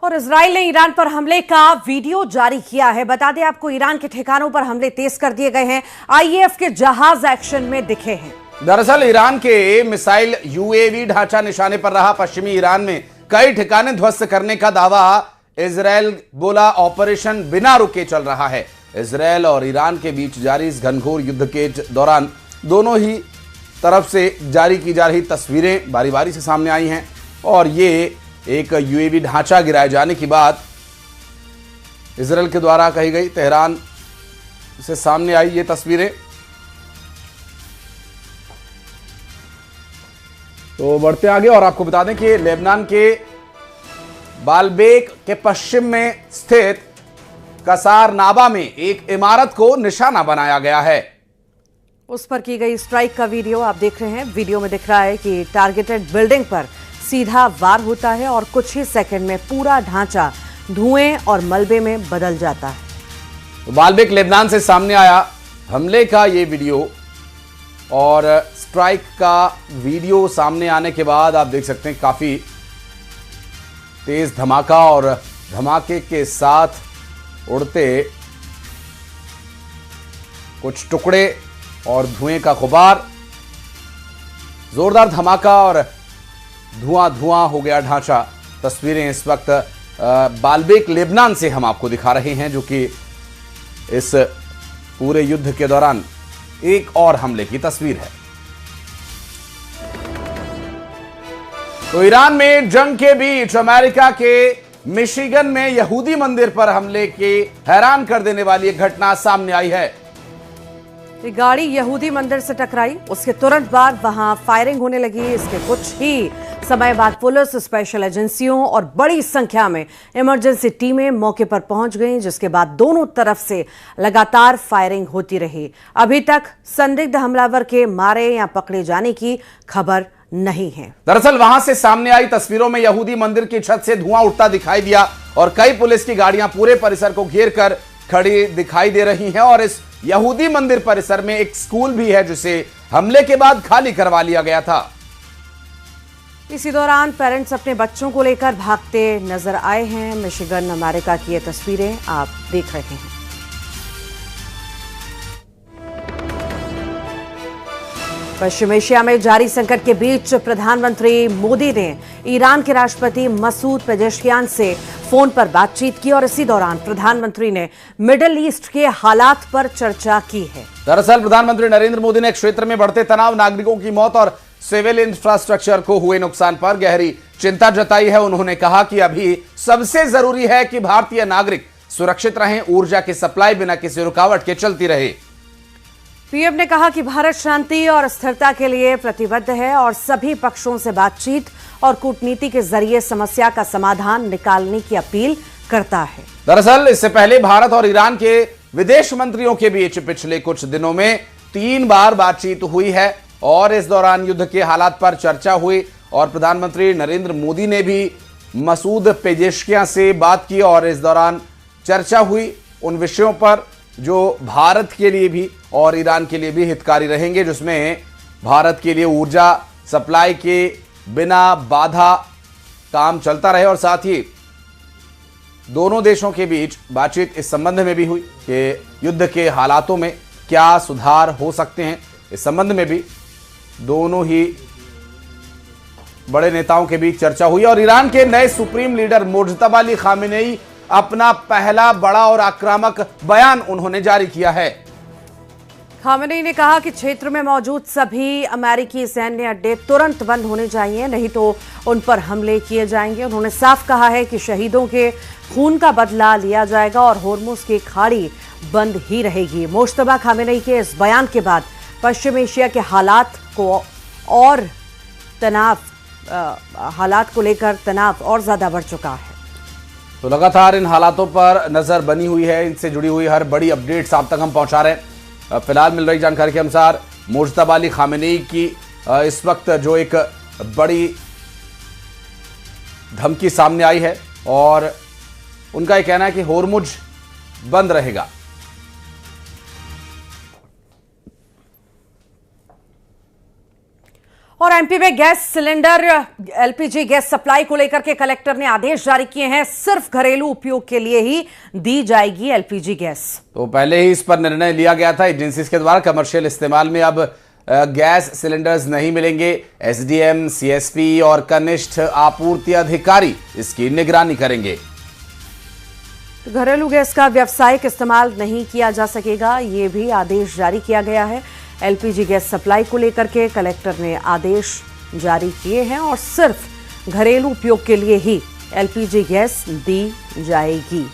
और इजराइल ने ईरान पर हमले का वीडियो जारी किया है। बता दें आपको, ईरान के ठिकानों पर हमले तेज कर दिए गए हैं। आईएएफ के जहाज एक्शन में दिखे हैं। दरअसल ईरान के मिसाइल यूएवी ढांचा निशाने पर रहा। पश्चिमी ईरान में कई ठिकाने ध्वस्त करने का दावा इजराइल बोला। ऑपरेशन बिना रुके चल रहा है। इजराइल और ईरान के बीच जारी इस घनघोर युद्ध के दौरान दोनों ही तरफ से जारी की जा रही तस्वीरें बारी बारी से सामने आई हैं और ये एक यूएवी ढांचा गिराए जाने की बात इजराइल के द्वारा कही गई। तेहरान से सामने आई ये तस्वीरें। तो बढ़ते आगे और आपको बता दें कि लेबनान के बालबेक के पश्चिम में स्थित कसार नाबा में एक इमारत को निशाना बनाया गया है। उस पर की गई स्ट्राइक का वीडियो आप देख रहे हैं। वीडियो में दिख रहा है कि टारगेटेड बिल्डिंग पर सीधा वार होता है और कुछ ही सेकंड में पूरा ढांचा धुएं और मलबे में बदल जाता है। तो बालबेक लेबनान से सामने आया हमले का ये वीडियो और स्ट्राइक का वीडियो सामने आने के बाद आप देख सकते हैं काफी तेज धमाका और धमाके के साथ उड़ते कुछ टुकड़े और धुएं का गुबार। जोरदार धमाका और धुआं धुआं हो गया ढांचा। तस्वीरें इस वक्त बालबेक लेबनान से हम आपको दिखा रहे हैं, जो कि इस पूरे युद्ध के दौरान एक और हमले की तस्वीर है। तो ईरान में जंग के बीच अमेरिका के मिशिगन में यहूदी मंदिर पर हमले की हैरान कर देने वाली एक घटना सामने आई है। ये गाड़ी यहूदी मंदिर से टकराई, उसके तुरंत बाद वहां फायरिंग होने लगी। इसके कुछ ही समय बाद पुलिस, स्पेशल एजेंसियों और बड़ी संख्या में इमरजेंसी टीमें मौके पर पहुंच गईं, जिसके बाद दोनों तरफ से लगातार फायरिंग होती रही। अभी तक संदिग्ध हमलावर के मारे या पकड़े जाने की खबर नहीं है। दरअसल वहां से सामने आई तस्वीरों में यहूदी मंदिर की छत से धुआं उठता दिखाई दिया और कई पुलिस की गाड़ियां पूरे परिसर को घेर कर खड़ी दिखाई दे रही हैं। और इस यहूदी मंदिर परिसर में एक स्कूल भी है, जिसे हमले के बाद खाली करवा लिया गया था। इसी दौरान पेरेंट्स अपने बच्चों को लेकर भागते नजर आए हैं। मिशिगन, अमेरिका की ये तस्वीरें आप देख रहे हैं। पश्चिम एशिया में जारी संकट के बीच प्रधानमंत्री मोदी ने ईरान के राष्ट्रपति मसूद पेजेश्कियान से फोन पर बातचीत की और इसी दौरान प्रधानमंत्री ने मिडिल ईस्ट के हालात पर चर्चा की है। दरअसल प्रधानमंत्री नरेंद्र मोदी ने क्षेत्र में बढ़ते तनाव, नागरिकों की मौत और सिविल इंफ्रास्ट्रक्चर को हुए नुकसान पर गहरी चिंता जताई है। उन्होंने कहा कि अभी सबसे जरूरी है कि भारतीय नागरिक सुरक्षित रहें, ऊर्जा की सप्लाई बिना किसी रुकावट के चलती रहे। पीएम ने कहा कि भारत शांति और स्थिरता के लिए प्रतिबद्ध है और सभी पक्षों से बातचीत और कूटनीति के जरिए समस्या का समाधान निकालने की अपील करता है। दरअसल इससे पहले भारत और ईरान के विदेश मंत्रियों के बीच पिछले कुछ दिनों में 3 बार बातचीत हुई है और इस दौरान युद्ध के हालात पर चर्चा हुई और प्रधानमंत्री नरेंद्र मोदी ने भी मसूद पेजेश्कियान से बात की और इस दौरान चर्चा हुई उन विषयों पर जो भारत के लिए भी और ईरान के लिए भी हितकारी रहेंगे, जिसमें भारत के लिए ऊर्जा सप्लाई के बिना बाधा काम चलता रहे और साथ ही दोनों देशों के बीच बातचीत इस संबंध में भी हुई कि युद्ध के हालातों में क्या सुधार हो सकते हैं। इस संबंध में भी दोनों ही बड़े नेताओं के बीच चर्चा हुई और ईरान के नए supreme leader Mojtaba Ali Khamenei अपना पहला बड़ा और आक्रामक बयान उन्होंने जारी किया है। खामेनेई ने कहा कि क्षेत्र में मौजूद सभी अमेरिकी सैन्य अड्डे तुरंत बंद होने चाहिए, नहीं तो उन पर हमले किए जाएंगे। उन्होंने साफ कहा है कि शहीदों के खून का बदला लिया जाएगा और होर्मुज की खाड़ी बंद ही रहेगी। मुज्तबा खामेनेई के इस बयान के बाद पश्चिम एशिया के हालात को लेकर तनाव और ज्यादा बढ़ चुका है। तो लगातार इन हालातों पर नजर बनी हुई है। इनसे जुड़ी हुई हर बड़ी अपडेट्स आप तक हम पहुंचा रहे हैं। फिलहाल मिल रही जानकारी के अनुसार मुज्तबा अली खामेनेई की इस वक्त जो एक बड़ी धमकी सामने आई है और उनका यह कहना है कि होर्मुज बंद रहेगा। और एमपी में gas cylinder LPG gas supply को लेकर के कलेक्टर ने आदेश जारी किए हैं। सिर्फ घरेलू उपयोग के लिए ही दी जाएगी एलपीजी गैस। तो पहले ही इस पर निर्णय लिया गया था एजेंसीज के द्वारा। कमर्शियल इस्तेमाल में अब गैस सिलेंडर्स नहीं मिलेंगे। एसडीएम, सीएसपी और कनिष्ठ आपूर्ति अधिकारी इसकी निगरानी करेंगे। घरेलू गैस का व्यावसायिक इस्तेमाल नहीं किया जा सकेगा, ये भी आदेश जारी किया गया है। एलपीजी गैस सप्लाई को लेकर के कलेक्टर ने आदेश जारी किए हैं और सिर्फ घरेलू उपयोग के लिए ही एलपीजी गैस दी जाएगी।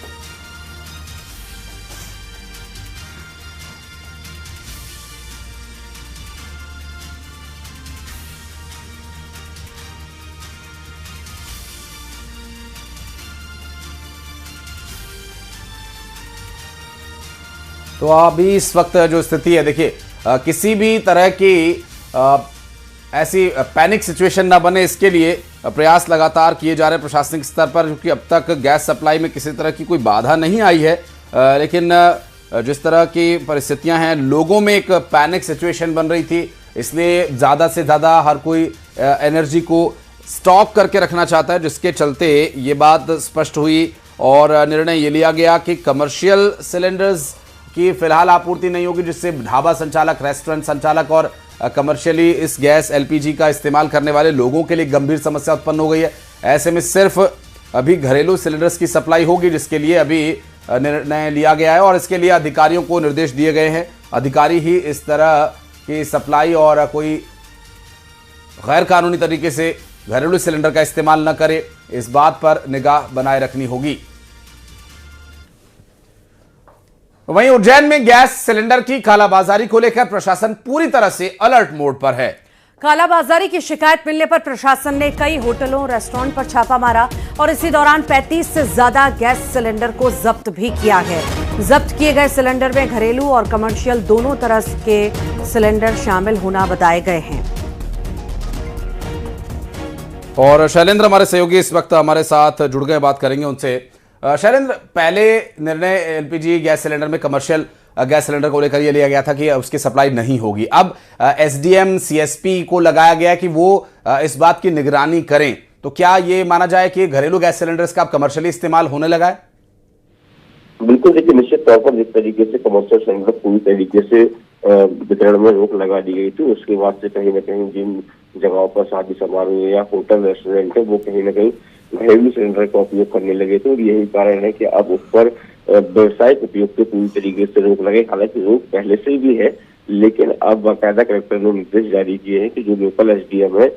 तो अभी इस वक्त जो स्थिति है, देखिए किसी भी तरह की ऐसी पैनिक सिचुएशन ना बने, इसके लिए प्रयास लगातार किए जा रहे हैं प्रशासनिक स्तर पर, क्योंकि अब तक गैस सप्लाई में किसी तरह की कोई बाधा नहीं आई है। लेकिन जिस तरह की परिस्थितियां हैं, लोगों में एक पैनिक सिचुएशन बन रही थी, इसलिए ज़्यादा से ज़्यादा हर कोई एनर्जी को स्टॉक करके रखना चाहता है, जिसके चलते ये बात स्पष्ट हुई और निर्णय ये लिया गया कि कमर्शियल सिलेंडर्स की फिलहाल आपूर्ति नहीं होगी, जिससे ढाबा संचालक, रेस्टोरेंट संचालक और कमर्शियली इस गैस एलपीजी का इस्तेमाल करने वाले लोगों के लिए गंभीर समस्या उत्पन्न हो गई है। ऐसे में सिर्फ अभी घरेलू सिलेंडर्स की सप्लाई होगी, जिसके लिए अभी निर्णय लिया गया है और इसके लिए अधिकारियों को निर्देश दिए गए हैं। अधिकारी ही इस तरह की सप्लाई और कोई गैर कानूनी तरीके से घरेलू सिलेंडर का इस्तेमाल न करे, इस बात पर निगाह बनाए रखनी होगी। वहीं उज्जैन में गैस सिलेंडर की कालाबाजारी को लेकर प्रशासन पूरी तरह से अलर्ट मोड पर है। कालाबाजारी की शिकायत मिलने पर प्रशासन ने कई होटलों, रेस्टोरेंट पर छापा मारा और इसी दौरान 35 से ज्यादा गैस सिलेंडर को जब्त भी किया है। जब्त किए गए सिलेंडर में घरेलू और कमर्शियल दोनों तरह के सिलेंडर शामिल होना बताए गए हैं। और शैलेंद्र हमारे सहयोगी इस वक्त हमारे साथ जुड़ गए, बात करेंगे उनसे। शैलेंद्र, पहले निर्णय एलपीजी गैस सिलेंडर में, कमर्शियल गैस सिलेंडर को लेकर यह लिया गया था कि उसकी सप्लाई नहीं होगी। अब एसडीएम, सीएसपी को लगाया गया कि वो इस बात की निगरानी करें। तो क्या ये माना जाए कि घरेलू गैस सिलेंडर्स का अब कमर्शियली इस्तेमाल होने लगा है? बिल्कुल, देखिए निश्चित तौर पर जिस तरीके से कमर्शियल सिलेंडर पूरी तरीके से वितरण में रोक लगा दी गई थी, उसके बाद से कहीं ना कहीं जिन जगहों पर शादी समारोह या होटल, रेस्टोरेंट है, वो कहीं ना कहीं घरेलू सिलेंडर का उपयोग करने लगे थे और यही कारण है कि अब उस पर व्यवसायिक उपयोग के पूरी तरीके से रोक लगे। हालांकि रोक पहले से भी है, लेकिन अब बाकायदा कलेक्टर ने निर्देश जारी किए हैं कि जो लोकल एसडीएम है,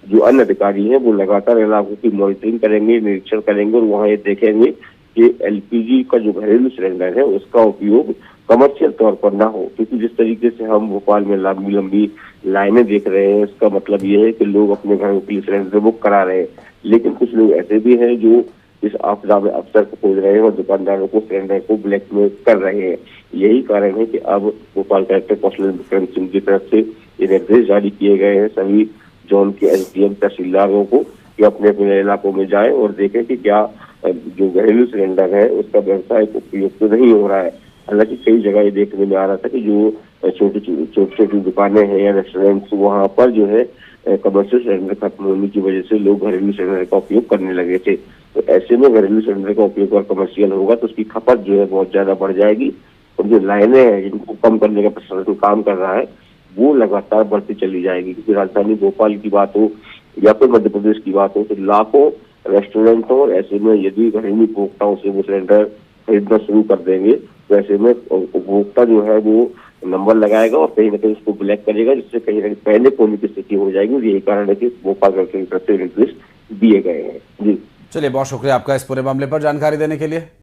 जो अन्य अधिकारी हैं, वो लगातार इलाकों की मॉनिटरिंग करेंगे, निरीक्षण करेंगे और वहाँ ये देखेंगे कि एलपीजी का जो घरेलू सिलेंडर है उसका उपयोग कमर्शियल तौर पर ना हो। क्योंकि जिस तरीके से हम भोपाल में लंबी लंबी लाइनें देख रहे हैं, इसका मतलब ये है कि लोग अपने घरों के लिए सिलेंडर बुक करा रहे हैं। लेकिन कुछ लोग ऐसे भी हैं जो इस आपदा में अवसर को खोज रहे हैं और दुकानदारों को सिलेंडर को ब्लैकमेल कर रहे हैं। यही कारण है कि अब भोपाल कलेक्टर कौशल विक्रम सिंह की तरफ से ये निर्देश जारी किए गए हैं सभी जोन के एसडीएम, तहसीलदारों को कि अपने अपने इलाकों में जाएं और देखें कि क्या जो घरेलू सिलेंडर है उसका व्यवसायिक उपयोग तो नहीं हो रहा है। हालांकि कई जगह ये देखने में आ रहा था कि जो छोटी दुकानें हैं या रेस्टोरेंट्स, वहाँ पर जो है कमर्शियल सिलेंडर खत्म होने की वजह से लोग घरेलू सिलेंडर का उपयोग करने लगे थे। तो ऐसे में घरेलू सिलेंडर का उपयोग और कमर्शियल होगा तो उसकी खपत जो है बहुत ज्यादा बढ़ जाएगी और जो लाइनें हैं जिनको कम करने का प्रशासन काम कर रहा है वो लगातार बढ़ती चली जाएगी। क्योंकि राजधानी भोपाल की बात हो या फिर मध्य प्रदेश की बात हो तो लाखों रेस्टोरेंट हो, और ऐसे में यदि घरेलू उपभोक्ताओं से वो सिलेंडर खरीदना शुरू कर देंगे तो ऐसे में उपभोक्ता जो है वो नंबर लगाएगा और कहीं ना कहीं उसको ब्लैक करेगा, जिससे कहीं ना कहीं पैनिक होने की स्थिति हो जाएगी। और यही कारण है कि भोपाल कलेक्टर की तरफ से निर्देश दिए गए हैं। जी चलिए, बहुत शुक्रिया आपका इस पूरे मामले पर जानकारी देने के लिए।